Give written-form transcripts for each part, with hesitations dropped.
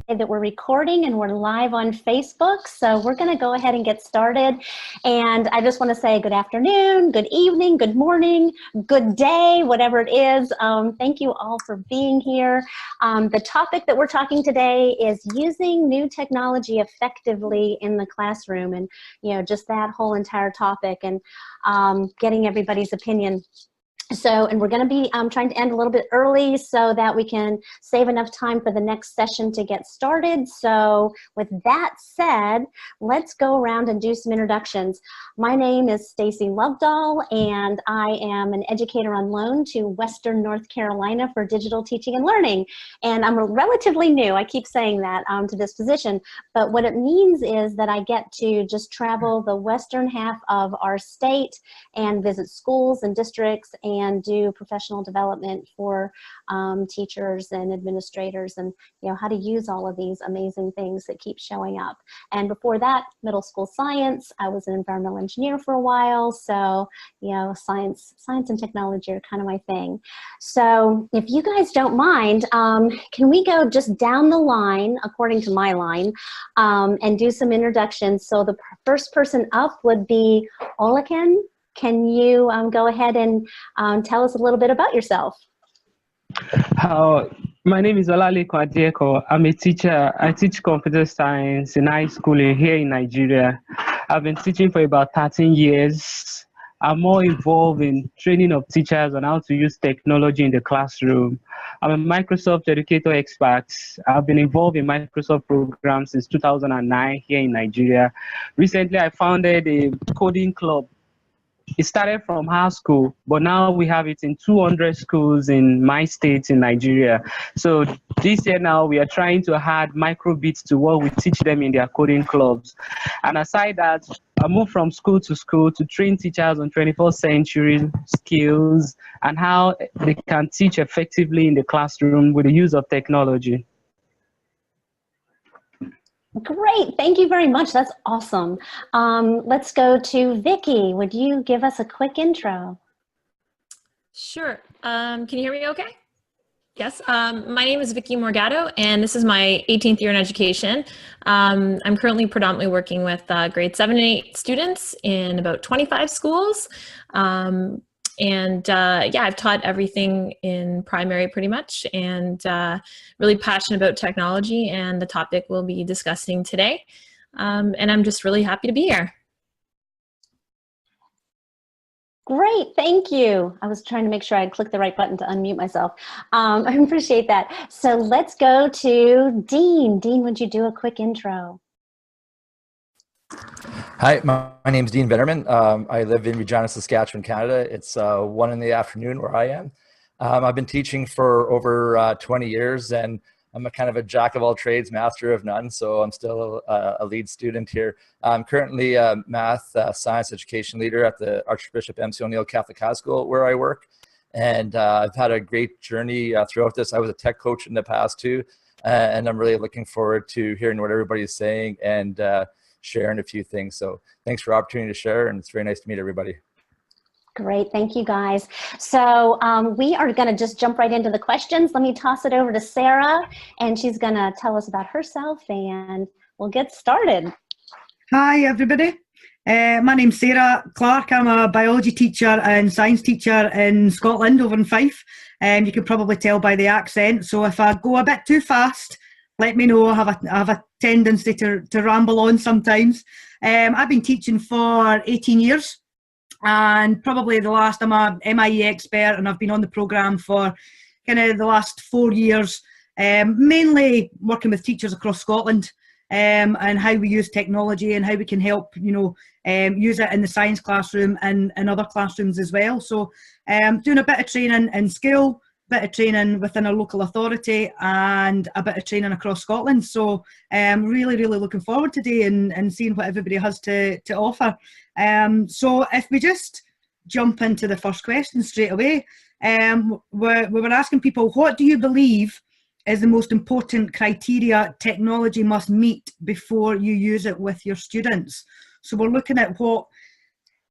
that we're recording and we're live on Facebook. So we're going to go ahead and get started. And I just want to say good afternoon, good evening, good morning, good day, whatever it is. Thank you all for being here. The topic that we're talking today is using new technology effectively in the classroom, and just that whole entire topic, and getting everybody's opinion. So, and we're going to be trying to end a little bit early so that we can save enough time for the next session to get started. So with that said, let's go around and do some introductions. My name is Stacy Lovedahl, and I am an educator on loan to Western North Carolina for digital teaching and learning. And I'm relatively new, I keep saying that, to this position. But what it means is that I get to just travel the western half of our state and visit schools and districts and do professional development for teachers and administrators, and how to use all of these amazing things that keep showing up. And before that, middle school science. I was an environmental engineer for a while, so science and technology are kind of my thing. So if you guys don't mind, can we go just down the line according to my line and do some introductions? So the first person up would be Olaken. Can you go ahead and tell us a little bit about yourself? My name is Olalekan Adieko. I'm a teacher. I teach computer science in high school here in Nigeria. I've been teaching for about 13 years. I'm more involved in training of teachers on how to use technology in the classroom. I'm a Microsoft educator expert. I've been involved in Microsoft programs since 2009 here in Nigeria. Recently, I founded a coding club. It started from our school, but now we have it in 200 schools in my state in Nigeria. So this year now we are trying to add microbits to what we teach them in their coding clubs. And aside that, I moved from school to train teachers on 21st century skills and how they can teach effectively in the classroom with the use of technology. Great, thank you very much. That's awesome. Let's go to Vicky. Would you give us a quick intro? Sure. Can you hear me okay? Yes. My name is Vicky Morgado, and this is my 18th year in education. I'm currently predominantly working with grade 7 and 8 students in about 25 schools. Yeah, I've taught everything in primary pretty much, and really passionate about technology and the topic we'll be discussing today. And I'm just really happy to be here. Great, thank you. I was trying to make sure I clicked the right button to unmute myself. I appreciate that. So let's go to Dean. Dean, would you do a quick intro? Hi, my name is Dean Vetterman. I live in Regina, Saskatchewan, Canada. It's 1 in the afternoon where I am. I've been teaching for over 20 years, and I'm a kind of a jack of all trades, master of none, so I'm still a lead student here. I'm currently a math science education leader at the Archbishop MC O'Neill Catholic High School where I work, and I've had a great journey throughout this. I was a tech coach in the past too, and I'm really looking forward to hearing what everybody's saying and sharing a few things. So thanks for the opportunity to share, and it's very nice to meet everybody. Great, thank you guys. So we are gonna just jump right into the questions. Let me toss it over to Sarah, and she's gonna tell us about herself, and we'll get started. Hi everybody, my name's Sarah Clark. I'm a biology teacher and science teacher in Scotland, over in Fife. You can probably tell by the accent, so if I go a bit too fast, let me know. I have a tendency to ramble on sometimes. I've been teaching for 18 years, and probably the last, I'm a MIE expert, and I've been on the programme for kind of the last 4 years, mainly working with teachers across Scotland, and how we use technology and how we can help, use it in the science classroom and other classrooms as well. So doing a bit of training in school, bit of training within a local authority, and a bit of training across Scotland. So really looking forward today and seeing what everybody has to offer. So if we just jump into the first question straight away, we were asking people, what do you believe is the most important criteria technology must meet before you use it with your students? So we're looking at what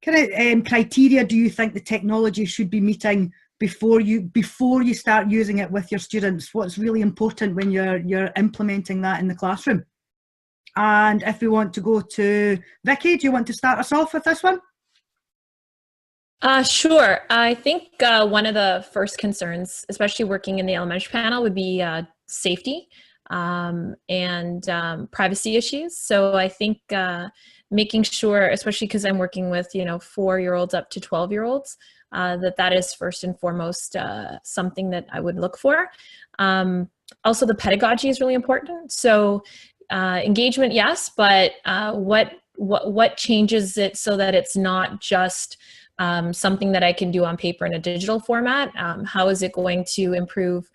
kind of criteria do you think the technology should be meeting before you start using it with your students? What's really important when you're implementing that in the classroom? And if we want to go to Vicky, do you want to start us off with this one? Sure. I think one of the first concerns, especially working in the elementary panel, would be safety and privacy issues. So I think making sure, especially because I'm working with 4-year-olds up to 12-year-olds, that is first and foremost something that I would look for. Also, the pedagogy is really important. So engagement, yes, but what changes it so that it's not just something that I can do on paper in a digital format? How is it going to improve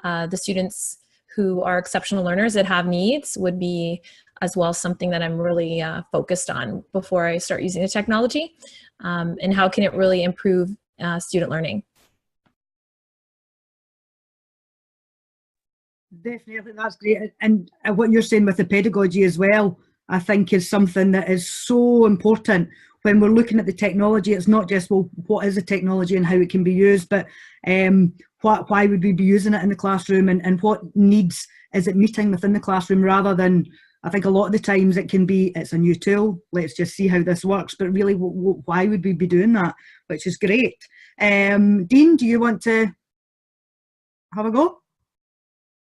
the students who are exceptional learners that have needs would be as well something that I'm really focused on before I start using the technology. And how can it really improve student learning? Definitely, that's great. And what you're saying with the pedagogy as well, I think is something that is so important when we're looking at the technology. It's not just, well, what is the technology and how it can be used, but why would we be using it in the classroom, and what needs is it meeting within the classroom, rather than, I think a lot of the times it can be, it's a new tool, let's just see how this works, but really why would we be doing that, which is great. Dean, do you want to have a go?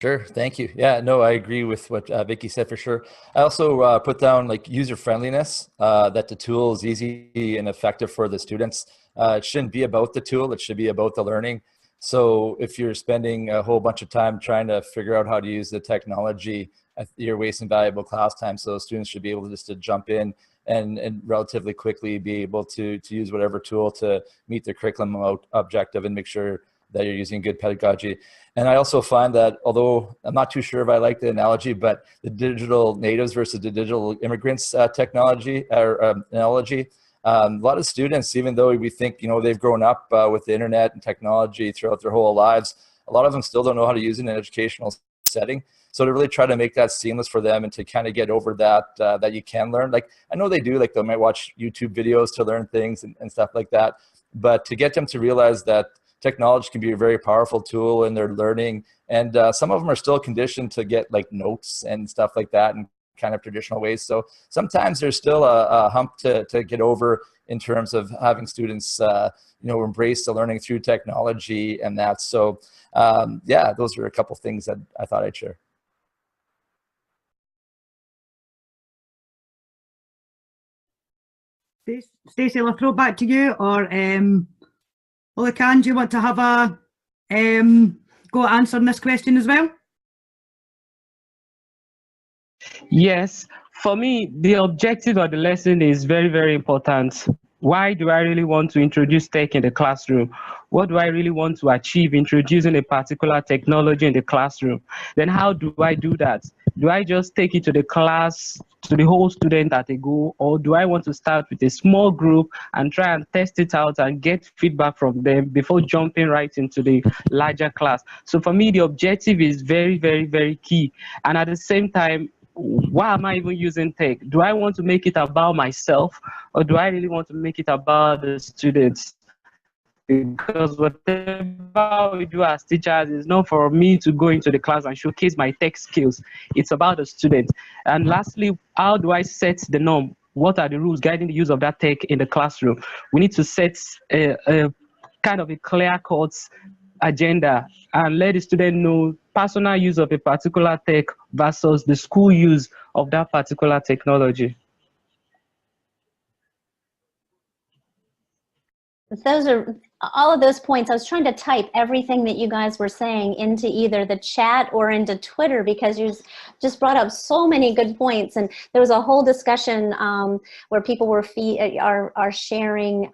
Sure, thank you. Yeah, no, I agree with what Vicky said for sure. I also put down like user friendliness, that the tool is easy and effective for the students. It shouldn't be about the tool, it should be about the learning. So if you're spending a whole bunch of time trying to figure out how to use the technology, you're wasting valuable class time. So students should be able to jump in and relatively quickly be able to use whatever tool to meet their curriculum objective and make sure that you're using good pedagogy. And I also find that, although I'm not too sure if I like the analogy, but the digital natives versus the digital immigrants technology or analogy, a lot of students, even though we think they've grown up with the internet and technology throughout their whole lives, a lot of them still don't know how to use it in an educational setting. So to really try to make that seamless for them and to kind of get over that, that you can learn, like I know they do, like they might watch YouTube videos to learn things and stuff like that, but to get them to realize that technology can be a very powerful tool in their learning. And some of them are still conditioned to get like notes and stuff like that in kind of traditional ways. So sometimes there's still a hump to get over in terms of having students, embrace the learning through technology and that. So yeah, those are a couple things that I thought I'd share. Stacey, I'll throw it back to you, or Olakan, do you want to have a go at answering this question as well? Yes, for me, the objective of the lesson is very, very important. Why do I really want to introduce tech in the classroom? What do I really want to achieve introducing a particular technology in the classroom? Then how do I do that? Do I just take it to the class, to the whole student at a go, or do I want to start with a small group and try and test it out and get feedback from them before jumping right into the larger class? So for me, the objective is very, very, very key. And at the same time, why am I even using tech? Do I want to make it about myself, or do I really want to make it about the students? Because whatever we do as teachers is not for me to go into the class and showcase my tech skills. It's about the student. And lastly, how do I set the norm? What are the rules guiding the use of that tech in the classroom? We need to set a kind of a clear-cut agenda and let the student know personal use of a particular tech versus the school use of that particular technology. Those are all of those points. I was trying to type everything that you guys were saying into either the chat or into Twitter, because you just brought up so many good points. And there was a whole discussion where people were are sharing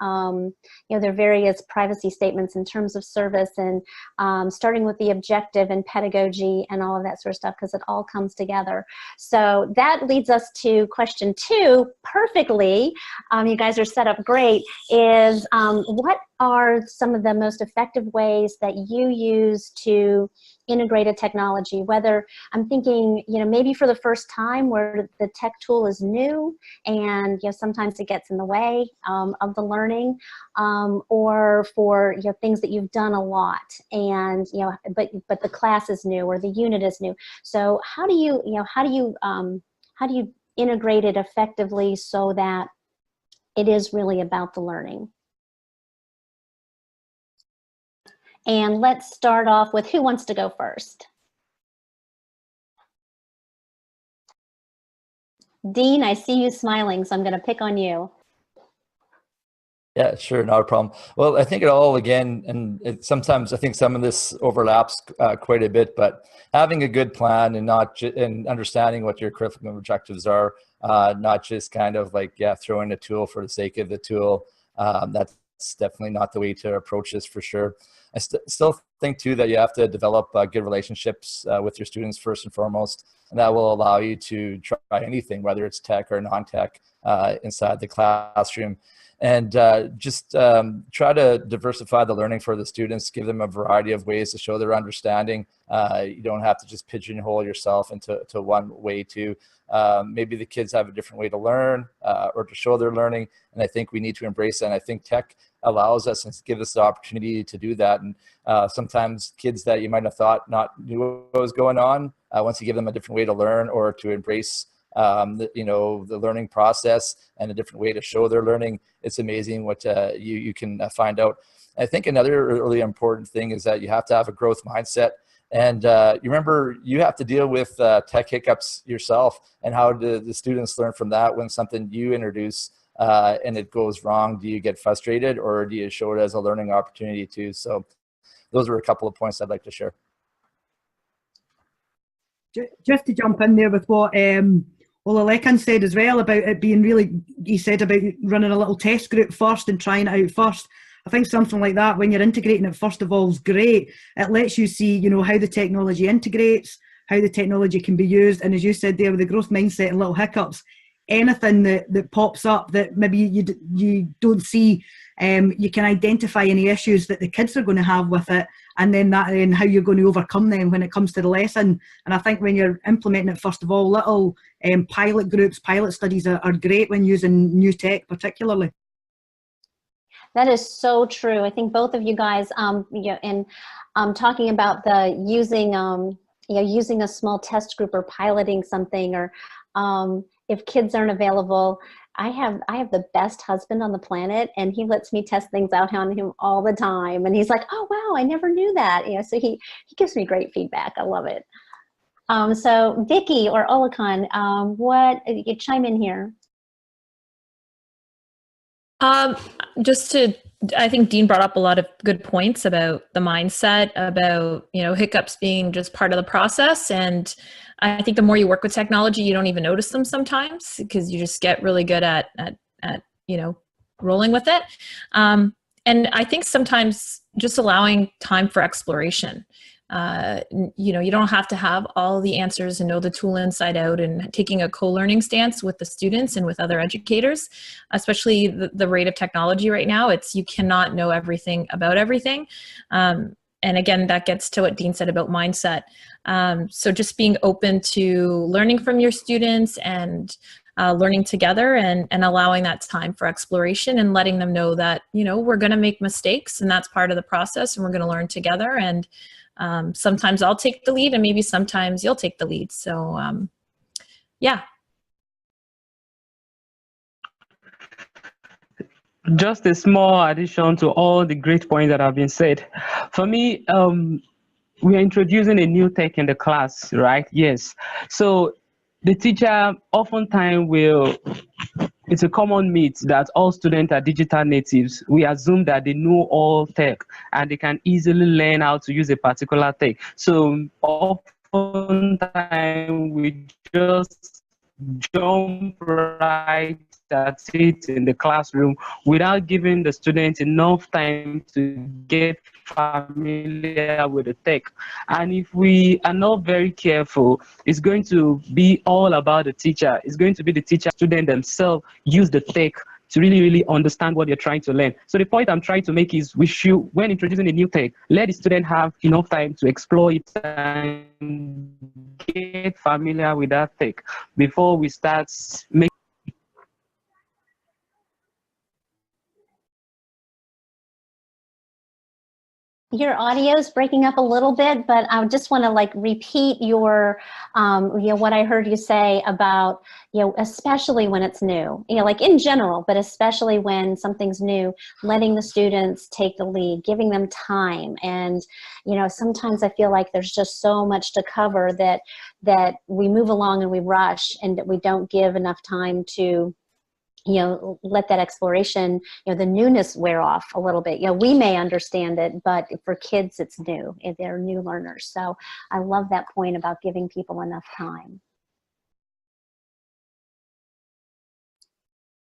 their various privacy statements in terms of service, and starting with the objective and pedagogy and all of that sort of stuff, because it all comes together. So that leads us to question 2 perfectly. You guys are set up great. Is are some of the most effective ways that you use to integrate a technology? Whether I'm thinking, maybe for the first time where the tech tool is new and, sometimes it gets in the way of the learning, or for, things that you've done a lot and, but the class is new or the unit is new. So how do you integrate it effectively so that it is really about the learning? And let's start off with who wants to go first? Dean, I see you smiling, so I'm going to pick on you. Yeah, sure, not a problem. Well, I think it all, again, and sometimes I think some of this overlaps quite a bit, but having a good plan and and understanding what your curriculum objectives are, not just kind of like, throwing a tool for the sake of the tool. That's definitely not the way to approach this, for sure. I still think too that you have to develop good relationships with your students first and foremost, and that will allow you to try anything, whether it's tech or non-tech, inside the classroom. And just try to diversify the learning for the students, give them a variety of ways to show their understanding. You don't have to just pigeonhole yourself into one way to, maybe the kids have a different way to learn or to show their learning. And I think we need to embrace that. And I think tech allows us and gives us the opportunity to do that. And sometimes kids that you might have thought not knew what was going on, once you give them a different way to learn or to embrace the learning process and a different way to show their learning, it's amazing what you can find out. I think another really important thing is that you have to have a growth mindset. And you remember, you have to deal with tech hiccups yourself, and how do the students learn from that when something you introduce and it goes wrong? Do you get frustrated, or do you show it as a learning opportunity too? So those are a couple of points I'd like to share. Just to jump in there with what Alekan said as well about it being really, he said about running a little test group first and trying it out first. I think something like that, when you're integrating it first of all, is great. It lets you see, how the technology integrates, how the technology can be used. And as you said there, with the growth mindset and little hiccups, anything that pops up that maybe you don't see, you can identify any issues that the kids are going to have with it, and then how you're going to overcome them when it comes to the lesson. And I think when you're implementing it, first of all, little pilot groups, pilot studies are great when using new tech particularly. That is so true. I think both of you guys, in talking about the using a small test group or piloting something, or if kids aren't available, I have the best husband on the planet, and he lets me test things out on him all the time. And he's like, "Oh wow, I never knew that." So he gives me great feedback. I love it. So Vicky or Alekan, you chime in here. I think Dean brought up a lot of good points about the mindset, about, hiccups being just part of the process. And I think the more you work with technology, you don't even notice them sometimes, because you just get really good at rolling with it. And I think sometimes just allowing time for exploration. You don't have to have all the answers and know the tool inside out, and taking a co-learning stance with the students and with other educators, especially the rate of technology right now. You cannot know everything about everything. And again, that gets to what Dean said about mindset. So just being open to learning from your students and learning together, and allowing that time for exploration, and letting them know that, we're going to make mistakes, and that's part of the process, and we're going to learn together. And sometimes I'll take the lead, and maybe sometimes you'll take the lead. So, yeah. Just a small addition to all the great points that have been said. For me, we are introducing a new tech in the class, right? Yes. So the teacher oftentimes it's a common myth that all students are digital natives. We assume that they know all tech and they can easily learn how to use a particular tech. So oftentimes we just jump right at it in the classroom without giving the students enough time to get familiar with the tech. And if we are not very careful, it's going to be all about the teacher. It's going to be the teacher, student themselves use the tech to really, really understand what you're trying to learn. So the point I'm trying to make is we should, when introducing a new tech, let the student have enough time to explore it and get familiar with that tech before we start making. Your audio is breaking up a little bit, but I just want to like repeat your, what I heard you say about, especially when it's new, like in general, but especially when something's new, letting the students take the lead, giving them time. And, sometimes I feel like there's just so much to cover that we move along and we rush and that we don't give enough time to let that exploration, the newness wear off a little bit. We may understand it, but for kids, it's new. They're new learners. So I love that point about giving people enough time.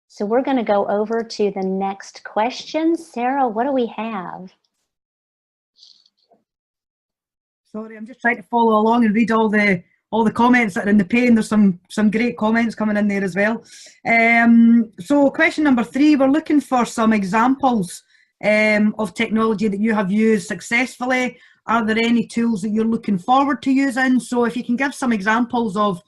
So we're going to go over to the next question. Sarah, what do we have? Sorry, I'm just trying to follow along and read all the comments that are in the pane. There's some great comments coming in there as well. So question number 3, we're looking for some examples of technology that you have used successfully. Are there any tools that you're looking forward to using? So if you can give some examples of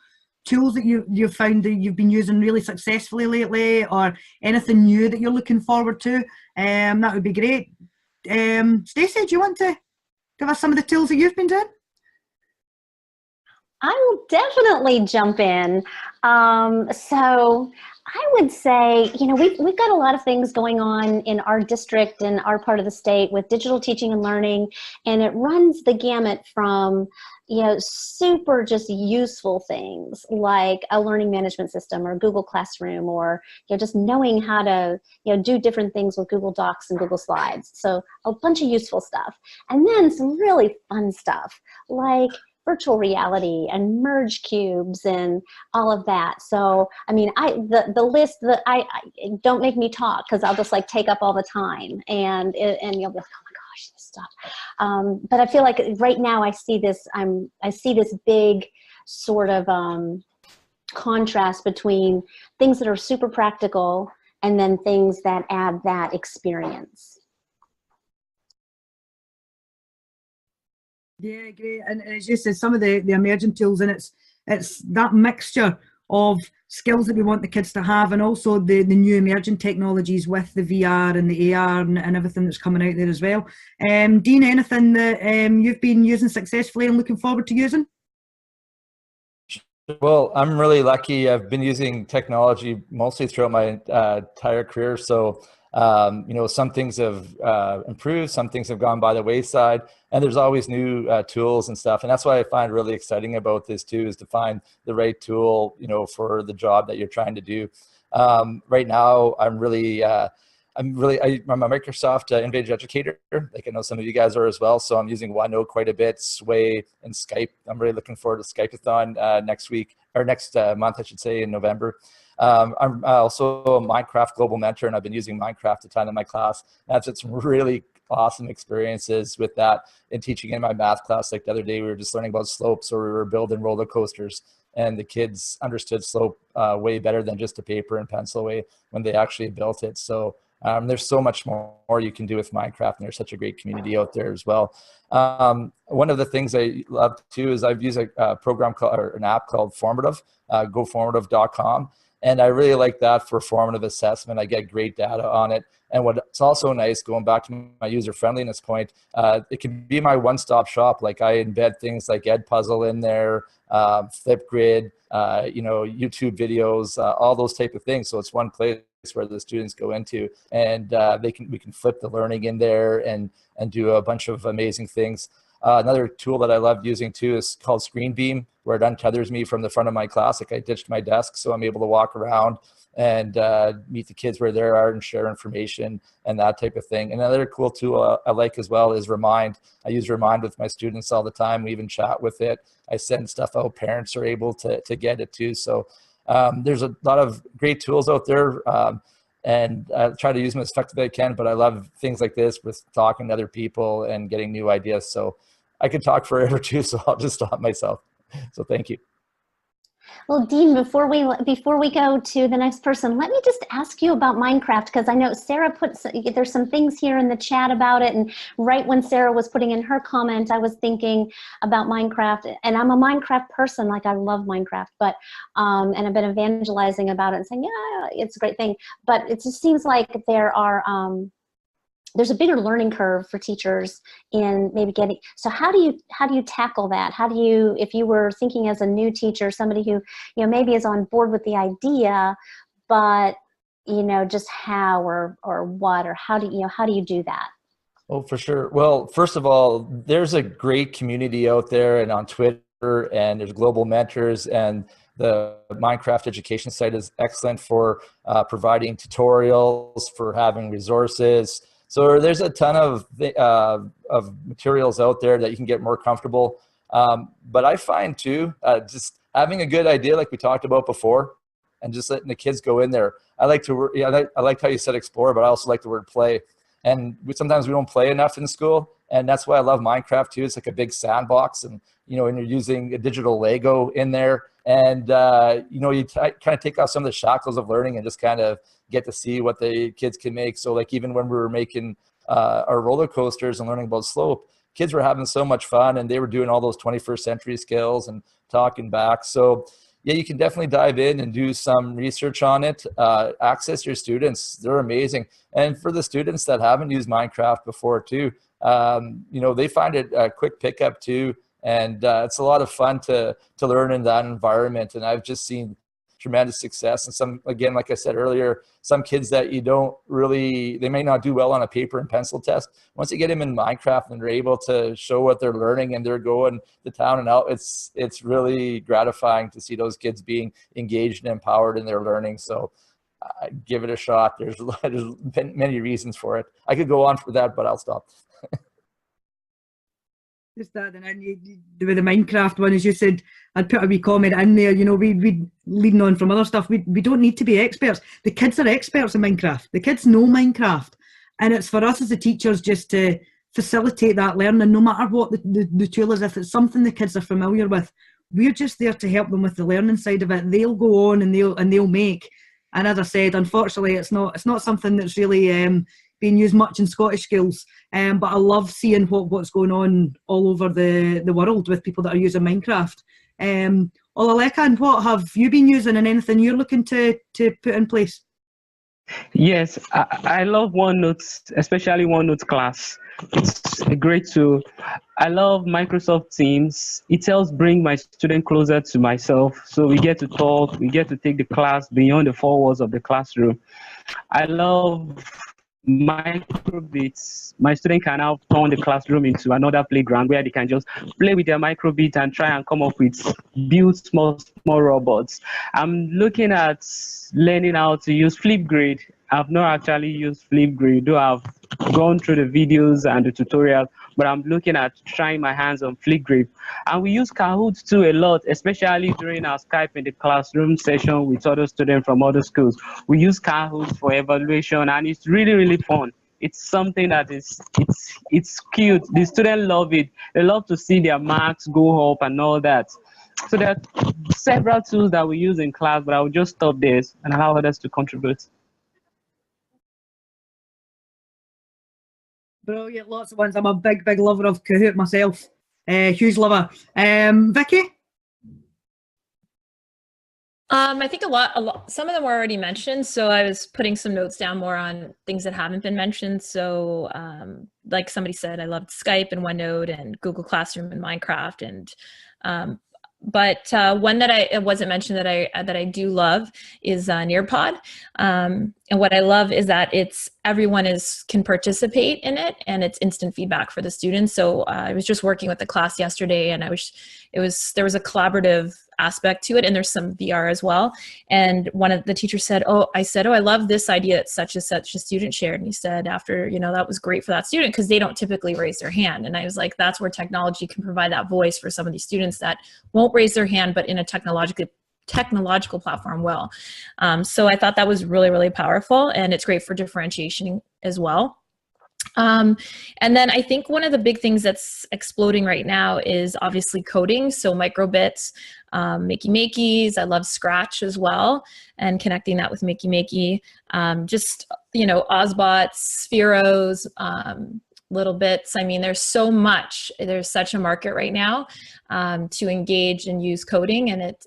tools that you've found that you've been using really successfully lately, or anything new that you're looking forward to, that would be great. Stacey, do you want to give us some of the tools that you've been doing? I will definitely jump in. So I would say, we've got a lot of things going on in our district and our part of the state with digital teaching and learning, and it runs the gamut from, super just useful things like a learning management system or Google Classroom, or, just knowing how to, do different things with Google Docs and Google Slides. So a bunch of useful stuff. And then some really fun stuff like virtual reality and merge cubes and all of that. So, I mean, the list that I don't make me talk, because I'll just like take up all the time, and you'll be like, oh my gosh, this stuff. But I feel like right now I see this big sort of contrast between things that are super practical and then things that add that experience. Yeah, great. And as you said, some of the emerging tools, and it's that mixture of skills that we want the kids to have, and also the new emerging technologies with the VR and the AR and everything that's coming out there as well. Dean, anything that you've been using successfully and looking forward to using? Well, I'm really lucky. I've been using technology mostly throughout my entire career. So, some things have improved, some things have gone by the wayside, and there's always new tools and stuff. And that's what I find really exciting about this too, is to find the right tool, for the job that you're trying to do. Right now, I'm a Microsoft Engaged Educator. Like I know some of you guys are as well. So I'm using OneNote quite a bit, Sway, and Skype. I'm really looking forward to Skype-a-thon next week, or next month, I should say, in November. I'm also a Minecraft global mentor, and I've been using Minecraft a ton in my class. I've had some really awesome experiences with that in teaching in my math class. Like the other day, we were just learning about slopes, or we were building roller coasters, and the kids understood slope way better than just a paper and pencil way when they actually built it. So there's so much more you can do with Minecraft, and there's such a great community out there as well. One of the things I love too is I've used a program called, or an app called Formative, goformative.com. And I really like that for formative assessment. I get great data on it. And what's also nice, going back to my user friendliness point, it can be my one-stop shop. Like I embed things like Edpuzzle in there, Flipgrid, YouTube videos, all those type of things. So it's one place where the students go into, and we can flip the learning in there and do a bunch of amazing things. Another tool that I love using too is called Screenbeam, where it untethers me from the front of my class. Like I ditched my desk, so I'm able to walk around and meet the kids where they are and share information and that type of thing. Another cool tool I like as well is Remind. I use Remind with my students all the time. We even chat with it. I send stuff out. Parents are able to get it too. So there's a lot of great tools out there. And I try to use them as effectively as I can, but I love things like this with talking to other people and getting new ideas. So I could talk forever too, so I'll just stop myself. So thank you. Well, Dean, before we go to the next person, let me just ask you about Minecraft, because I know Sarah there's some things here in the chat about it, and right when Sarah was putting in her comment, I was thinking about Minecraft, and I'm a Minecraft person, like I love Minecraft, but and I've been evangelizing about it and saying, yeah, it's a great thing, but it just seems like there's a bigger learning curve for teachers in maybe getting, so how do you tackle that? How do you, if you were thinking as a new teacher, somebody who, maybe is on board with the idea, but, just how or what, or how do you do that? Oh, for sure. Well, first of all, there's a great community out there and on Twitter, and there's global mentors, and the Minecraft education site is excellent for providing tutorials, for having resources. So there's a ton of materials out there that you can get more comfortable. But I find too, just having a good idea, like we talked about before, and just letting the kids go in there. I like how you said explore, but I also like the word play. And sometimes we don't play enough in school, and that's why I love Minecraft too. It's like a big sandbox, and and you're using a digital Lego in there, and you kind of take off some of the shackles of learning and just kind of get to see what the kids can make. So like even when we were making our roller coasters and learning about slope, kids were having so much fun, and they were doing all those 21st century skills and talking back. So yeah, you can definitely dive in and do some research on it. Access your students. They're amazing. And for the students that haven't used Minecraft before too, they find it a quick pickup too. And it's a lot of fun to learn in that environment. And I've just seen tremendous success. And some, again, like I said earlier, some kids that they may not do well on a paper and pencil test. Once you get them in Minecraft and they're able to show what they're learning and they're going to town and out, it's really gratifying to see those kids being engaged and empowered in their learning. So give it a shot. There's been many reasons for it. I could go on for that, but I'll stop. Just that, and then with the Minecraft one, as you said, I'd put a wee comment in there. We leading on from other stuff. We don't need to be experts. The kids are experts in Minecraft. The kids know Minecraft, and it's for us as the teachers just to facilitate that learning, no matter what the tool is. If it's something the kids are familiar with, we're just there to help them with the learning side of it. They'll go on and they'll make. And as I said, unfortunately, it's not something that's really being used much in Scottish schools, but I love seeing what's going on all over the world with people that are using Minecraft. Olaleka, what have you been using, and anything you're looking to put in place? Yes, I love OneNote, especially OneNote class. It's a great tool. I love Microsoft Teams. It helps bring my student closer to myself, so we get to talk, we get to take the class beyond the four walls of the classroom. I love microbits. My student can now turn the classroom into another playground where they can just play with their microbit and try and come up with build small robots. I'm looking at learning how to use Flipgrid. I've not actually used Flipgrid, though I've gone through the videos and the tutorial, but I'm looking at trying my hands on Flipgrid. And we use Kahoot too a lot, especially during our Skype in the classroom session with other students from other schools. We use Kahoot for evaluation, and it's really, really fun. It's something that it's cute. The students love it. They love to see their marks go up and all that. So there are several tools that we use in class, but I will just stop this and allow others to contribute. Brilliant, lots of ones. I'm a big lover of Kahoot myself. Huge lover. Vicky? I think a lot, some of them were already mentioned. So I was putting some notes down more on things that haven't been mentioned. So like somebody said, I loved Skype and OneNote and Google Classroom and Minecraft. And but one that wasn't mentioned that I do love is Nearpod. And what I love is that everyone can participate in it, and it's instant feedback for the students. So I was just working with the class yesterday, and there was a collaborative aspect to it, and there's some VR as well. And one of the teachers said, I love this idea that such and such a student shared. And he said, after, that was great for that student because they don't typically raise their hand. And I was like, that's where technology can provide that voice for some of these students that won't raise their hand, but in a technological platform will. So I thought that was really, really powerful, and it's great for differentiation as well. And then I think one of the big things that's exploding right now is obviously coding. So microbits, Makey Makeys. I love Scratch as well, and connecting that with Makey Makey. Just, you know, Ozbots, Spheros, little bits. I mean, there's so much. There's such a market right now to engage and use coding, and it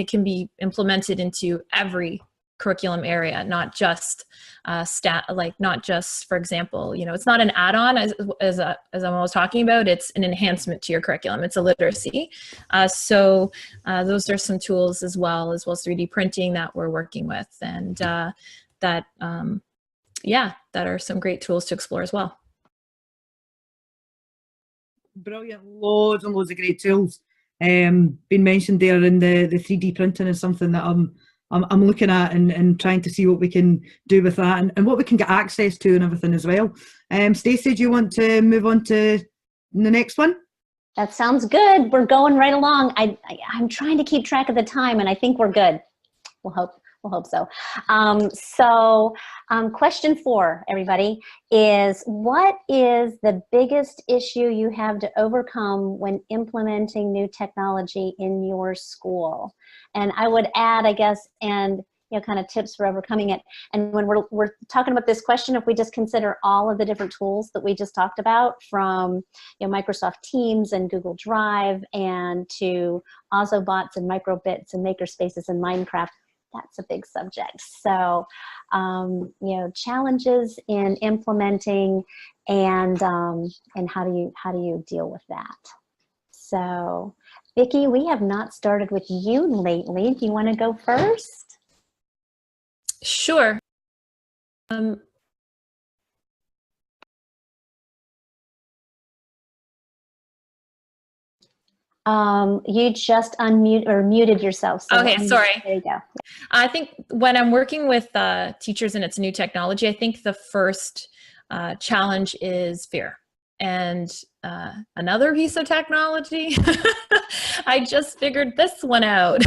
can be implemented into every curriculum area, not just not just, for example, you know, it's not an add-on as I'm always talking about, it's an enhancement to your curriculum. It's a literacy. So those are some tools as well as 3D printing that we're working with, and that are some great tools to explore as well. Brilliant, loads and loads of great tools. Been mentioned there, in the 3D printing is something that I'm looking at and trying to see what we can do with that, and what we can get access to and everything as well. Stacey, do you want to move on to the next one? That sounds good. We're going right along. I'm trying to keep track of the time, and I think we're good. We'll hope so. Question 4, everybody, is what is the biggest issue you have to overcome when implementing new technology in your school? And I would add, I guess, and kind of tips for overcoming it. And when we're talking about this question, if we just consider all of the different tools that we just talked about, from Microsoft Teams and Google Drive, and to Ozobots and microbits and makerspaces and Minecraft, that's a big subject. So, challenges in implementing, and how do you deal with that? So, Vicki, we have not started with you lately. Do you want to go first? Sure. You just muted yourself. So okay, sorry. There you go. I think when I'm working with teachers and it's new technology, I think the first challenge is fear. And another piece of technology, I just figured this one out.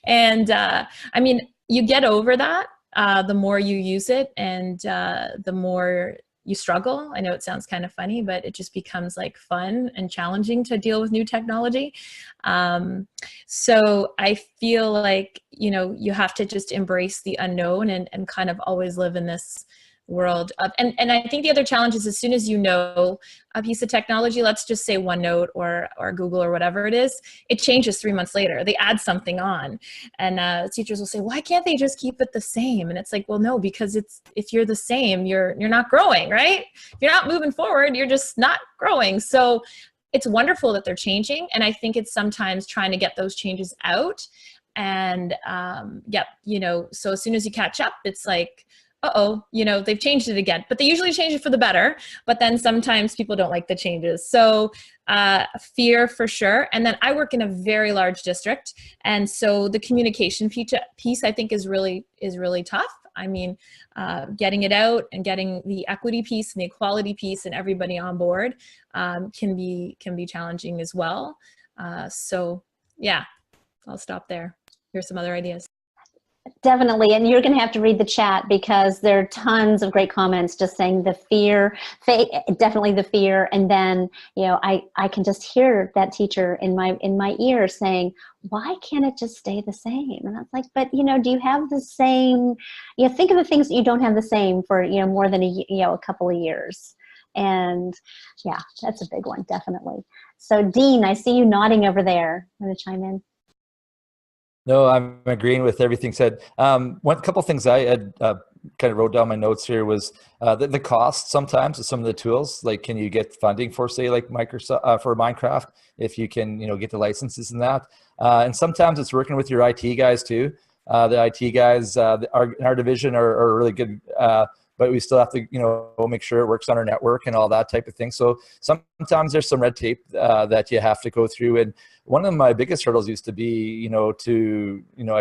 And I mean, you get over that the more you use it, and the more you struggle. I know it sounds kind of funny, but it just becomes like fun and challenging to deal with new technology. So I feel like, you have to just embrace the unknown and kind of always live in this world of, and I think the other challenge is, as soon as you know a piece of technology, let's just say OneNote or Google or whatever it is, it changes 3 months later. They add something on, and teachers will say, why can't they just keep it the same? And it's like, well, no, because if you're the same, you're not growing, right? If you're not moving forward, you're just not growing. So it's wonderful that they're changing, and I think it's sometimes trying to get those changes out. And so as soon as you catch up, it's like, they've changed it again, but they usually change it for the better. But then sometimes people don't like the changes. So fear for sure. And then I work in a very large district. And so the communication piece I think is really tough. I mean, getting it out and getting the equity piece and the equality piece and everybody on board can be challenging as well. So yeah, I'll stop there. Here's some other ideas. Definitely, and you're going to have to read the chat, because there are tons of great comments just saying the fear, definitely the fear, and then I can just hear that teacher in my ear saying, why can't it just stay the same? And I was like, but do you have the same? Think of the things that you don't have the same for more than a couple of years, and yeah, that's a big one, definitely. So Dean, I see you nodding over there. Want to chime in? No, I'm agreeing with everything said. One couple things I had kind of wrote down my notes here was the cost sometimes of some of the tools. Like, can you get funding for, say, like Microsoft for Minecraft, if you can get the licenses and that. And sometimes it's working with your IT guys too. The IT guys in our division are really good, but we still have to make sure it works on our network and all that type of thing. So sometimes there's some red tape that you have to go through. And one of my biggest hurdles used to be, I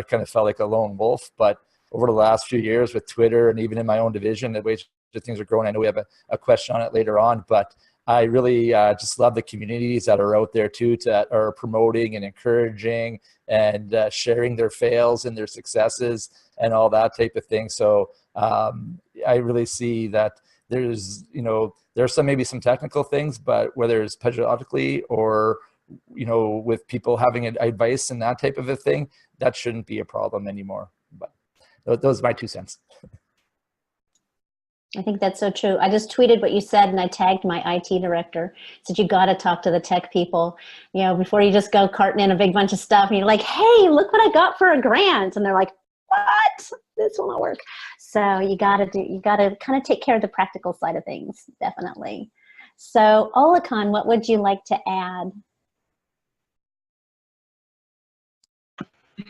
kind of felt like a lone wolf, but over the last few years with Twitter and even in my own division, the way things are growing, I know we have a question on it later on, but I really just love the communities that are out there too, that are promoting and encouraging and sharing their fails and their successes and all that type of thing. So I really see that there's, you know, there's maybe some technical things, but whether it's pedagogically or, you know, with people having advice and that type of a thing, that shouldn't be a problem anymore. But those are my 2 cents. I think that's so true. I just tweeted what you said and I tagged my IT director. Said you got to talk to the tech people, you know, before you just go carting in a big bunch of stuff and you're like, hey, look what I got for a grant. And they're like, what? This will not work. So you got to kind of take care of the practical side of things, definitely. So Olakan, what would you like to add?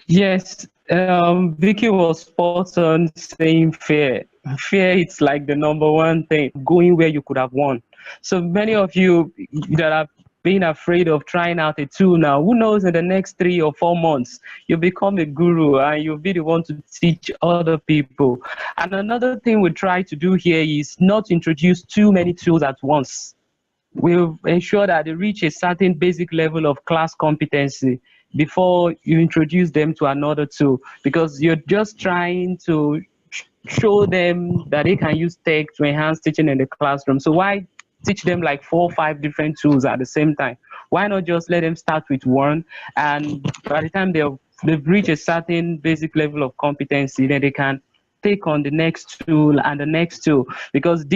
Yes, Vicky was spot on saying fear. Fear is like the #1 thing, going where you could have won. So many of you that have been afraid of trying out a tool now, who knows, in the next 3 or 4 months, you'll become a guru and you'll be the one to teach other people. And another thing we try to do here is not introduce too many tools at once. We'll ensure that they reach a certain basic level of class competency before you introduce them to another tool, because you're just trying to show them that they can use tech to enhance teaching in the classroom. So why teach them like 4 or 5 different tools at the same time? Why not just let them start with one, and by the time they've reached a certain basic level of competency, then they can take on the next tool and the next tool, because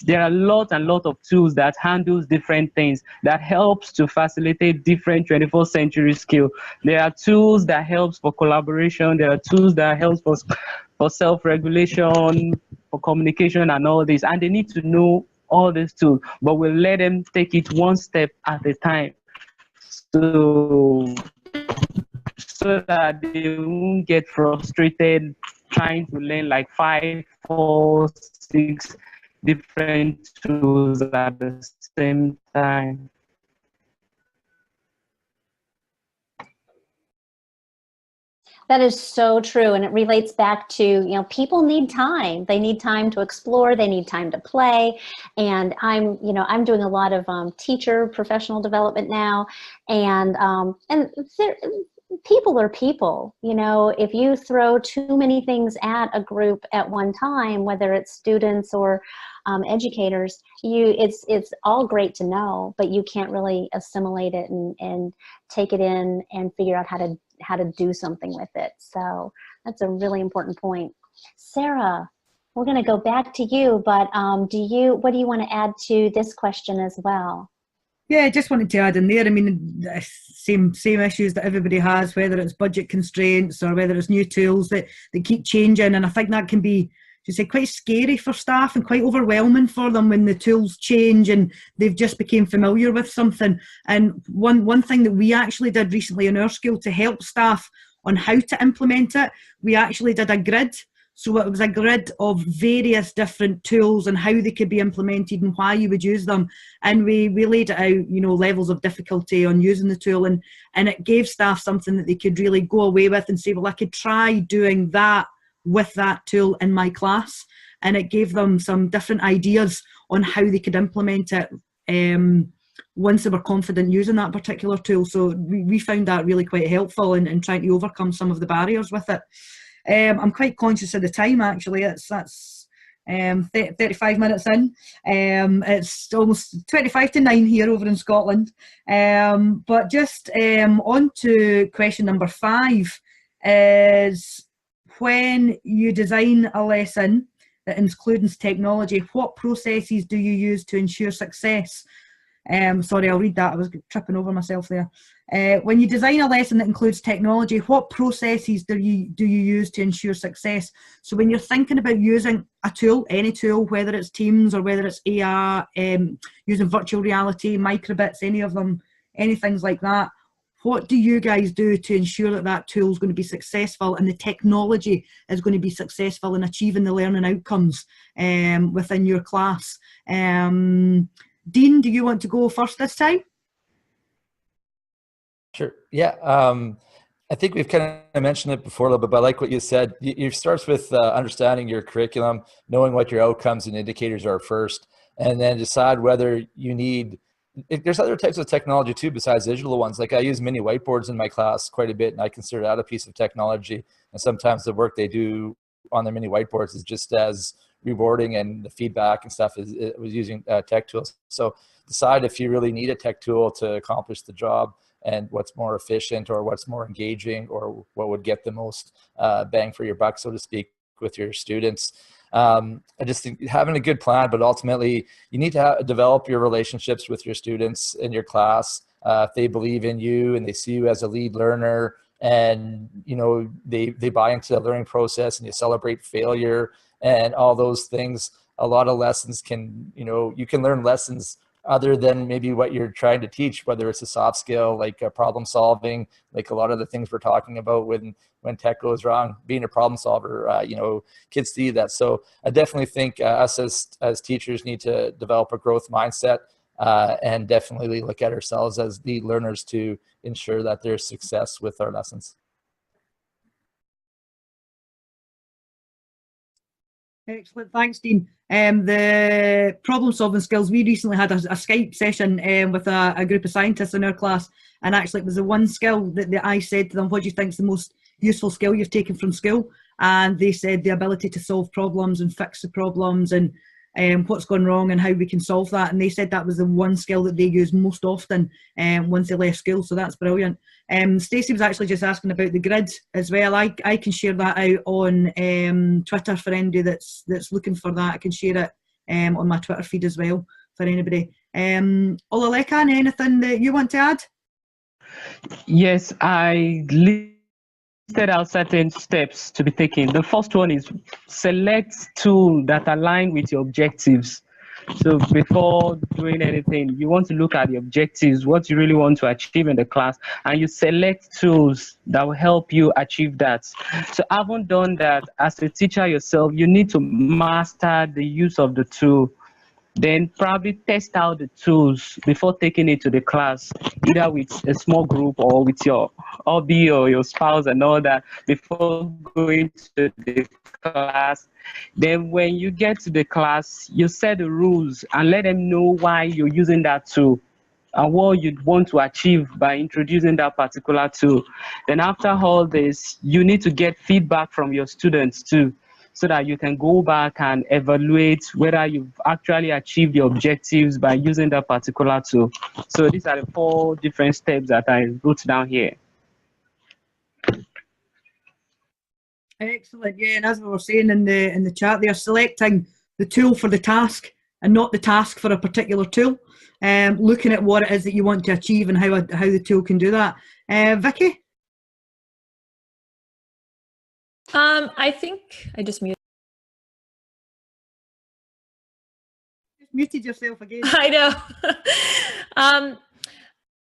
there are a lot of tools that handles different things, that helps to facilitate different 21st century skill. There are tools that helps for collaboration, there are tools that helps for self-regulation, for communication and all this, and they need to know all these tools, but we'll let them take it one step at a time, so that they won't get frustrated trying to learn like 5, 4, 6 different tools at the same time. That is so true, and it relates back to, you know, people need time. They need time to explore. They need time to play. And I'm doing a lot of teacher professional development now, and people are people. You know, if you throw too many things at a group at one time, whether it's students or educators, it's all great to know, but you can't really assimilate it and take it in and figure out how to do something with it. So that's a really important point. Sarah, we're going to go back to you, but what do you want to add to this question as well? Yeah, I just wanted to add in there, I mean, same issues that everybody has, whether it's budget constraints or whether it's new tools that keep changing. And I think that can be, to say, quite scary for staff and quite overwhelming for them when the tools change and they've just become familiar with something. And one thing that we actually did recently in our school to help staff on how to implement it, we actually did a grid. So it was a grid of various different tools and how they could be implemented and why you would use them. And we laid it out, you know, levels of difficulty on using the tool, and it gave staff something that they could really go away with and say, well, I could try doing that with that tool in my class. And it gave them some different ideas on how they could implement it once they were confident using that particular tool. So we found that really quite helpful in trying to overcome some of the barriers with it. I'm quite conscious of the time, actually. That's 35 minutes in. It's almost 25 to 9 here over in Scotland. But just on to question number 5 is, when you design a lesson that includes technology, what processes do you use to ensure success? Sorry, I'll read that. I was tripping over myself there. When you design a lesson that includes technology, what processes do you use to ensure success? So when you're thinking about using a tool, any tool, whether it's Teams or whether it's AR, using virtual reality, microbits, any of them, any things like that, what do you guys do to ensure that that tool is going to be successful and the technology is going to be successful in achieving the learning outcomes within your class? Dean, do you want to go first this time? Sure. Yeah. I think we've kind of mentioned it before a little bit, but I like what you said. It starts with understanding your curriculum, knowing what your outcomes and indicators are first, and then decide whether you need, if there's other types of technology too besides digital ones. Like I use mini whiteboards in my class quite a bit, and I consider that a piece of technology. And sometimes the work they do on their mini whiteboards is just as rewarding, and the feedback and stuff it was using tech tools. So decide if you really need a tech tool to accomplish the job, and what's more efficient or what's more engaging or what would get the most bang for your buck, so to speak, with your students. I just think having a good plan, but ultimately you need to develop your relationships with your students in your class. If they believe in you and they see you as a lead learner, and they buy into the learning process, and you celebrate failure and all those things, a lot of lessons can, you can learn lessons other than maybe what you're trying to teach, whether it's a soft skill like problem solving, like a lot of the things we're talking about when tech goes wrong, being a problem solver, kids see that. So I definitely think us as teachers need to develop a growth mindset, and definitely look at ourselves as lead learners to ensure that there's success with our lessons. Excellent, thanks, Dean. The problem-solving skills, we recently had a Skype session with a group of scientists in our class, and actually it was the one skill that I said to them, what do you think is the most useful skill you've taken from school? And they said the ability to solve problems and fix the problems, and what's gone wrong and how we can solve that. And they said that was the one skill that they use most often once they left school, so that's brilliant. Stacey was actually just asking about the grid as well. I can share that out on Twitter for anybody that's looking for that. I can share it on my Twitter feed as well for anybody. Olalekan, anything that you want to add? Yes, I listed out certain steps to be taken. The first one is select tools that align with your objectives. So before doing anything, you want to look at the objectives, what you really want to achieve in the class, and you select tools that will help you achieve that. So having done that, as a teacher yourself, you need to master the use of the tool. Then probably test out the tools before taking it to the class, either with a small group or with your hubby or your spouse and all that, before going to the class. Then when you get to the class, you set the rules and let them know why you're using that tool and what you'd want to achieve by introducing that particular tool. Then after all this, you need to get feedback from your students too, so that you can go back and evaluate whether you've actually achieved your objectives by using that particular tool. So these are the 4 different steps that I wrote down here. Excellent, yeah, and as we were saying in the chat, they're selecting the tool for the task and not the task for a particular tool. Looking at what it is that you want to achieve and how the tool can do that. Vicky? I think I just muted. Muted yourself again. I know.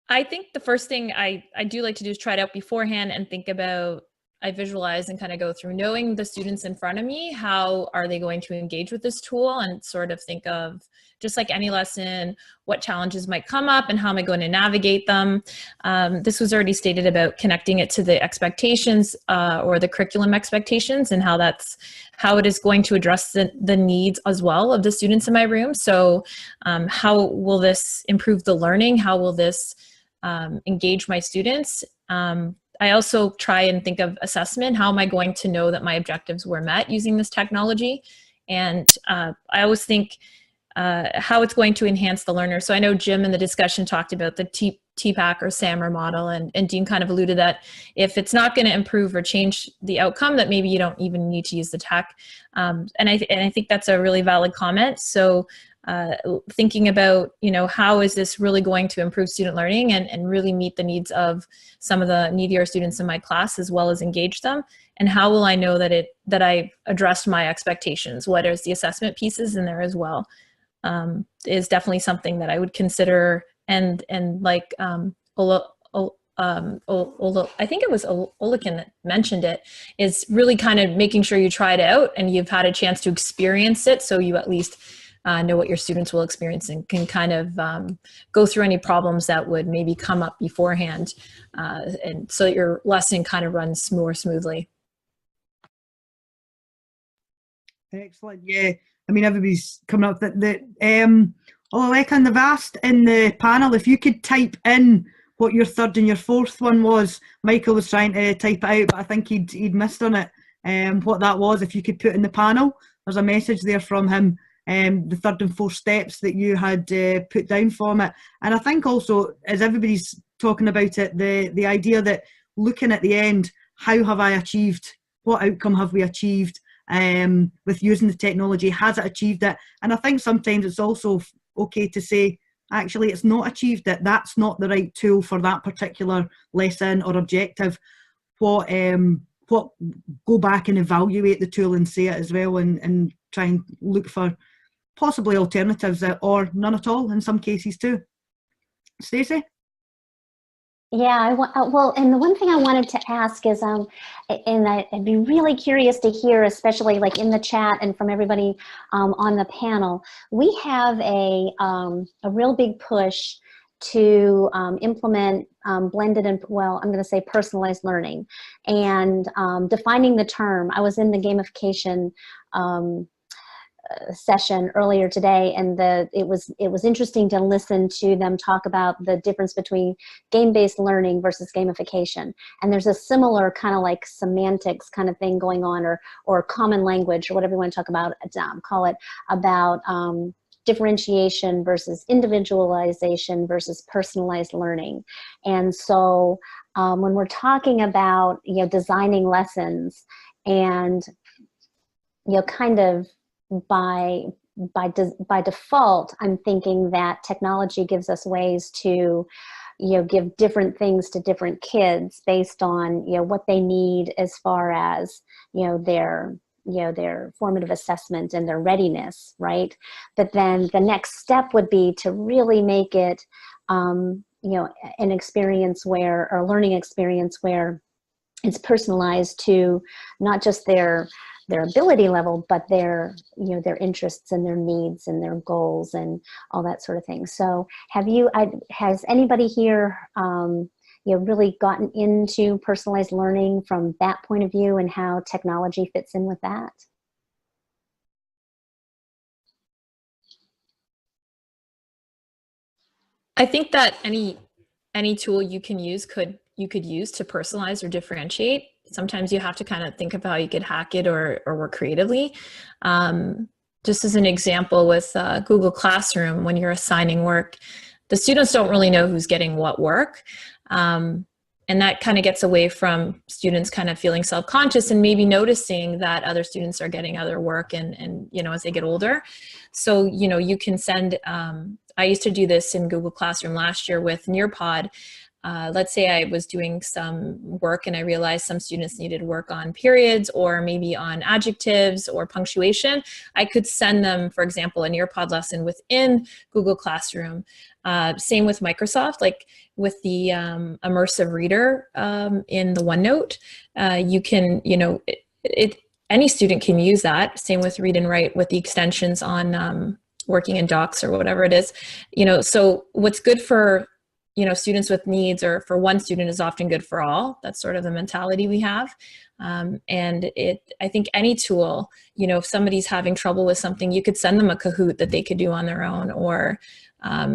I think the first thing I do like to do is try it out beforehand and think about, I visualize and kind of go through knowing the students in front of me, how are they going to engage with this tool, and sort of think of, just like any lesson, what challenges might come up and how am I going to navigate them. This was already stated about connecting it to the expectations or the curriculum expectations, and how it is going to address the needs as well of the students in my room. So how will this improve the learning? How will this engage my students? I also try and think of assessment. How am I going to know that my objectives were met using this technology? And I always think how it's going to enhance the learner. So I know Jim in the discussion talked about the TPAC or SAMR model, and Dean kind of alluded that if it's not going to improve or change the outcome, that maybe you don't even need to use the tech. And I think that's a really valid comment. So thinking about, how is this really going to improve student learning and really meet the needs of some of the needier students in my class, as well as engage them, and how will I know that I've addressed my expectations? What is the assessment pieces in there as well? Is definitely something that I would consider, and like I think it was Olakin that mentioned it, is really kind of making sure you try it out and you've had a chance to experience it, so you at least know what your students will experience and can kind of go through any problems that would maybe come up beforehand, and so that your lesson kind of runs more smoothly. Excellent, yeah. I mean, everybody's coming up Olalekan, they've asked in the panel if you could type in what your third and your fourth one was. Michael was trying to type it out, but I think he'd missed on it what that was. If you could put in the panel, there's a message there from him, the 3rd and 4th steps that you had put down from it. And I think also, as everybody's talking about it, the idea that looking at the end, how have I achieved, what outcome have we achieved with using the technology, has it achieved it? And I think sometimes it's also okay to say, actually, it's not achieved it, that's not the right tool for that particular lesson or objective. What go back and evaluate the tool and see it as well, and try and look for possibly alternatives or none at all in some cases too. Stacey? Yeah, well, and the one thing I wanted to ask is, and I'd be really curious to hear, especially like in the chat and from everybody on the panel, we have a real big push to implement blended and, well, I'm going to say personalized learning, and defining the term. I was in the gamification session earlier today, and it was interesting to listen to them talk about the difference between game-based learning versus gamification. And there's a similar kind of like semantics kind of thing going on, or common language, or whatever you want to talk about, call it, about differentiation versus individualization versus personalized learning. And so when we're talking about, you know, designing lessons, and, you know, kind of by default, I'm thinking that technology gives us ways to, you know, give different things to different kids based on, you know, what they need as far as, you know, their formative assessment and their readiness, right? But then the next step would be to really make it, you know, an experience where, or a learning experience where it's personalized to not just their ability level, but their, you know, their interests and their needs and their goals and all that sort of thing. So has anybody here, you know, really gotten into personalized learning from that point of view, and how technology fits in with that? I think that any tool you can use you could use to personalize or differentiate. Sometimes you have to kind of think of how you could hack it or work creatively. Just as an example, with Google Classroom, when you're assigning work, the students don't really know who's getting what work. And that kind of gets away from students kind of feeling self-conscious and maybe noticing that other students are getting other work and you know, as they get older. So, you know, you can send, I used to do this in Google Classroom last year with Nearpod. Let's say I was doing some work and I realized some students needed work on periods or maybe on adjectives or punctuation. I could send them, for example, a Nearpod lesson within Google Classroom. Same with Microsoft, like with the immersive reader in the OneNote. You can, you know, any student can use that. Same with Read and Write with the extensions on working in Docs or whatever it is. You know, so what's good for, you know, students with needs, or for one student, is often good for all. That's sort of the mentality we have. And I think any tool, you know, if somebody's having trouble with something, you could send them a Kahoot that they could do on their own. Or,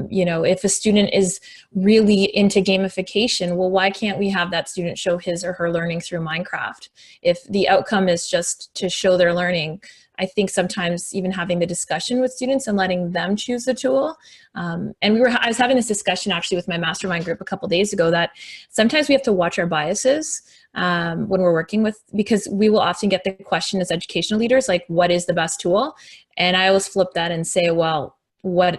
you know, if a student is really into gamification, well, why can't we have that student show his or her learning through Minecraft? If the outcome is just to show their learning, I think sometimes even having the discussion with students and letting them choose the tool. And I was having this discussion actually with my mastermind group a couple days ago, that sometimes we have to watch our biases when we're working with, because we will often get the question as educational leaders, like, what is the best tool? And I always flip that and say, well,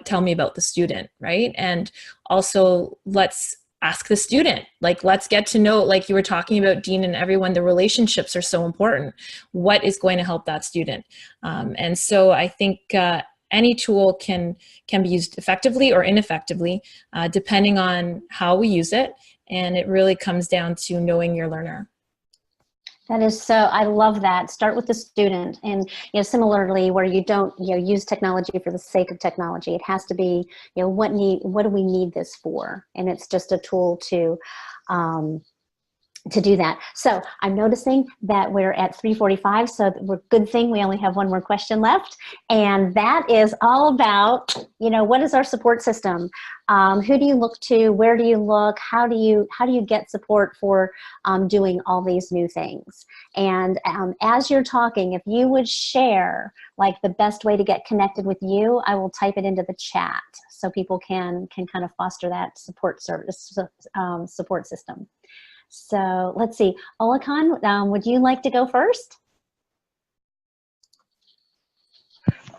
tell me about the student, right? And also let's ask the student, like, let's get to know, like you were talking about, Dean, and everyone, the relationships are so important. What is going to help that student? And so I think any tool can be used effectively or ineffectively, depending on how we use it. And it really comes down to knowing your learner. That is so, I love that. Start with the student. And, you know, similarly, where you don't, you know, use technology for the sake of technology. It has to be, you know, what do we need this for? And it's just a tool to to do that. So I'm noticing that we're at 3:45, so we're good thing we only have one more question left, and that is all about, you know, what is our support system? Who do you look to? Where do you look? How do you get support for doing all these new things? And as you're talking, if you would share like the best way to get connected with you, I will type it into the chat so people can kind of foster that support service support system. So let's see, Olakan, would you like to go first?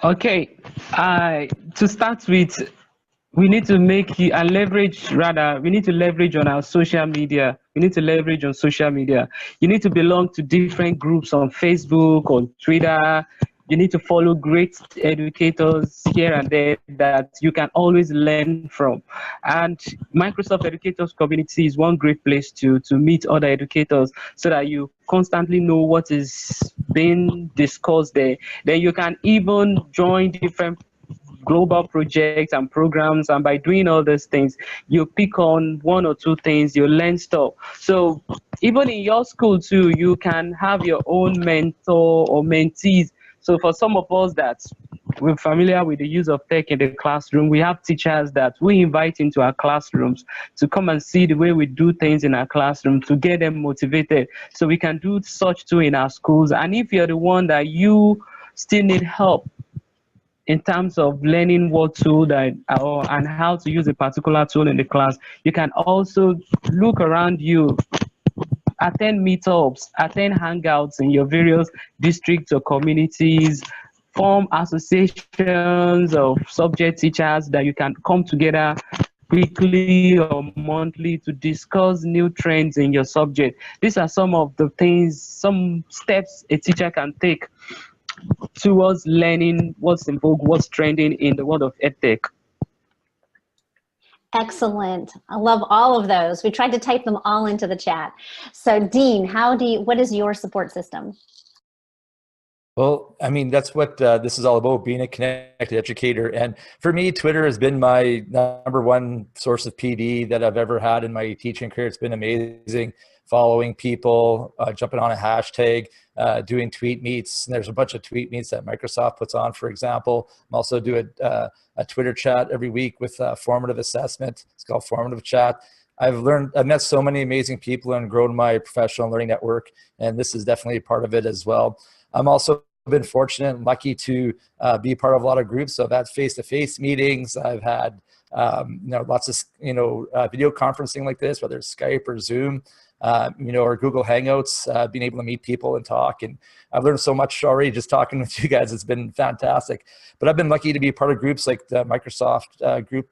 Okay, to start with, we need to make and leverage, rather, we need to leverage on our social media. We need to leverage on social media. You need to belong to different groups on Facebook, on Twitter. You need to follow great educators here and there that you can always learn from. And Microsoft Educators Community is one great place to meet other educators so that you constantly know what is being discussed there. Then you can even join different global projects and programs, and by doing all these things you pick on one or two things, you learn stuff. So even in your school too, you can have your own mentor or mentees. So for some of us that we're familiar with the use of tech in the classroom, we have teachers that we invite into our classrooms to come and see the way we do things in our classroom to get them motivated. So we can do such too in our schools. And if you're the one that you still need help in terms of learning what tool and how to use a particular tool in the class, you can also look around you, attend meetups, attend hangouts in your various districts or communities, form associations of subject teachers that you can come together weekly or monthly to discuss new trends in your subject. These are some of the things, some steps a teacher can take towards learning what's in vogue, what's trending in the world of edtech. Excellent. I love all of those. We tried to type them all into the chat. So Dean, what is your support system? Well, I mean, that's what this is all about, being a connected educator. And for me, Twitter has been my #1 source of PD that I've ever had in my teaching career. It's been amazing following people, jumping on a hashtag, doing tweet meets. And there's a bunch of tweet meets that Microsoft puts on, for example. I'm also doing a Twitter chat every week with formative assessment. It's called Formative Chat. I've met so many amazing people and grown my professional learning network, and this is definitely part of it as well. I'm also been fortunate and lucky to be part of a lot of groups. So I've had face-to-face meetings. I've had lots of video conferencing like this, whether it's Skype or Zoom, or Google Hangouts, being able to meet people and talk. And I've learned so much already just talking with you guys. It's been fantastic. But I've been lucky to be part of groups like the Microsoft group.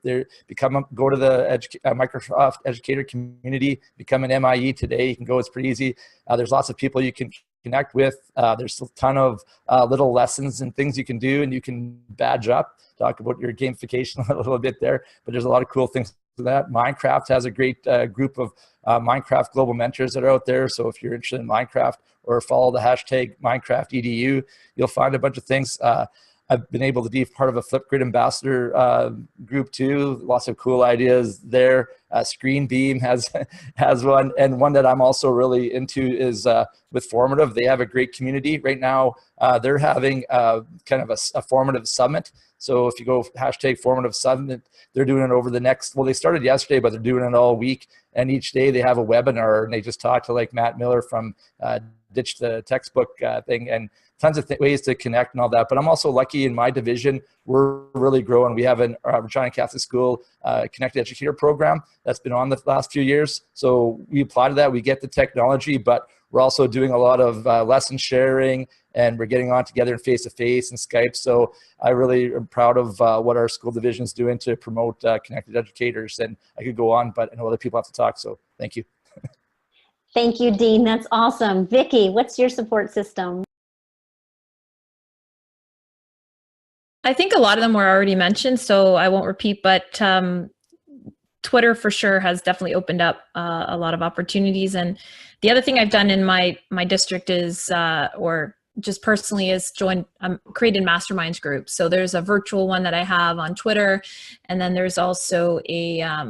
Go to the Microsoft Educator Community, become an MIE today. You can go, it's pretty easy. There's lots of people you can connect with. There's a ton of little lessons and things you can do, and you can badge up, talk about your gamification a little bit there, but there's a lot of cool things to that. Minecraft has a great group of Minecraft global mentors that are out there. So if you're interested in Minecraft, or follow the hashtag MinecraftEDU, you'll find a bunch of things. I've been able to be part of a Flipgrid ambassador group too. Lots of cool ideas there. Screenbeam has one, and one that I'm also really into is with Formative. They have a great community right now. They're having kind of a formative summit. So if you go hashtag Formative Summit, they're doing it over the next, well, they started yesterday, but they're doing it all week. And each day they have a webinar, and they just talk to like Matt Miller from Ditch the Textbook thing, and tons of ways to connect and all that. But I'm also lucky in my division, we're really growing. We have an Regina Catholic School Connected Educator program that's been on the last few years. So we apply to that, we get the technology, but we're also doing a lot of lesson sharing, and we're getting on together in face-to-face and Skype. So I really am proud of what our school division is doing to promote connected educators. And I could go on, but I know other people have to talk, so thank you. Thank you, Dean. That's awesome. Vicki, what's your support system? I think a lot of them were already mentioned, so I won't repeat, but Twitter for sure has definitely opened up a lot of opportunities. And the other thing I've done in my district is, or just personally, is created Masterminds groups. So there's a virtual one that I have on Twitter, and then there's also a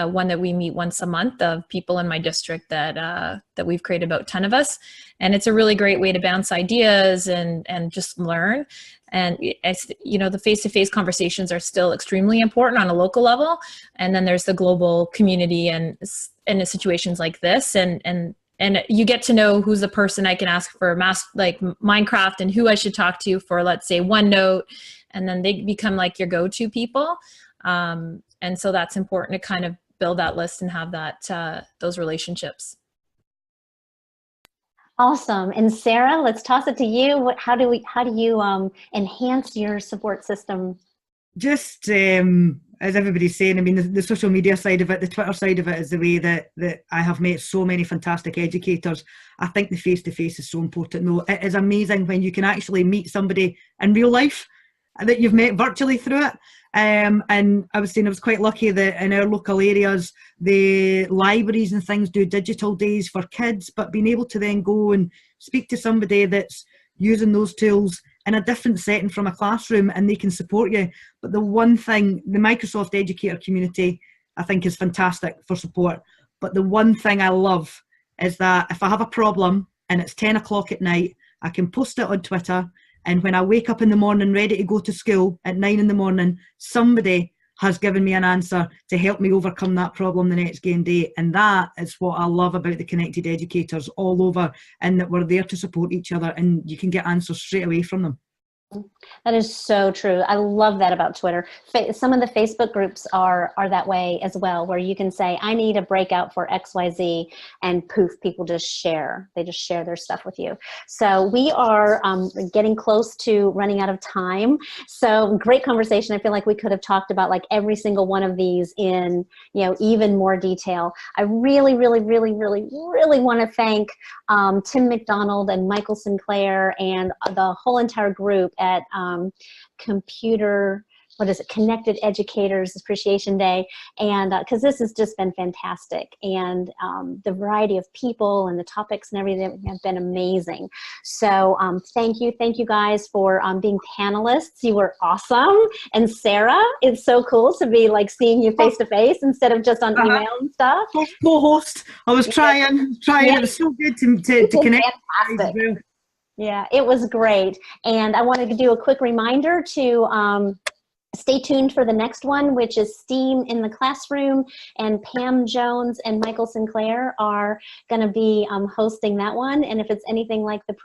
one that we meet once a month of people in my district that we've created, about 10 of us. And it's a really great way to bounce ideas and just learn. And it's, you know, the face-to-face conversations are still extremely important on a local level. And then there's the global community and in situations like this. And you get to know who's the person I can ask for like Minecraft, and who I should talk to for, let's say, OneNote, and then they become like your go-to people. And so that's important to kind of build that list and have that those relationships. Awesome. And Sarah, let's toss it to you. How do you enhance your support system? Just as everybody's saying, I mean, the social media side of it, the Twitter side of it is the way that I have met so many fantastic educators. I think the face-to-face is so important, though. It is amazing when you can actually meet somebody in real life that you've met virtually through it. And I was saying I was quite lucky that in our local areas, the libraries and things do digital days for kids, but being able to then go and speak to somebody that's using those tools in a different setting from a classroom, and they can support you. But the one thing, the Microsoft educator community, I think is fantastic for support. But the one thing I love is that if I have a problem and it's 10 o'clock at night, I can post it on Twitter. And when I wake up in the morning ready to go to school at 9 in the morning, somebody has given me an answer to help me overcome that problem the next game day. And that is what I love about the Connected Educators all over, and that we're there to support each other and you can get answers straight away from them. That is so true. I love that about Twitter. Some of the Facebook groups are that way as well, where you can say, I need a breakout for XYZ, and poof, people just share. They just share their stuff with you. So we are getting close to running out of time. So great conversation. I feel like we could have talked about like every single one of these in, you know, even more detail. I really, really, really, really, really want to thank Tim McDonald and Michael Sinclair and the whole entire group at Connected Educators Appreciation Day, and because this has just been fantastic, and the variety of people and the topics and everything have been amazing. So thank you guys for being panelists. You were awesome. And Sarah, it's so cool to be like seeing you face to face instead of just on email and stuff. Co-host, I was trying. Yeah. It was so good to connect. Fantastic. Yeah, it was great. And I wanted to do a quick reminder to stay tuned for the next one, which is STEAM in the Classroom. And Pam Jones and Michael Sinclair are going to be hosting that one. And if it's anything like the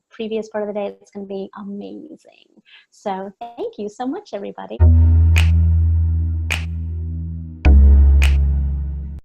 previous part of the day, it's going to be amazing. So thank you so much, everybody.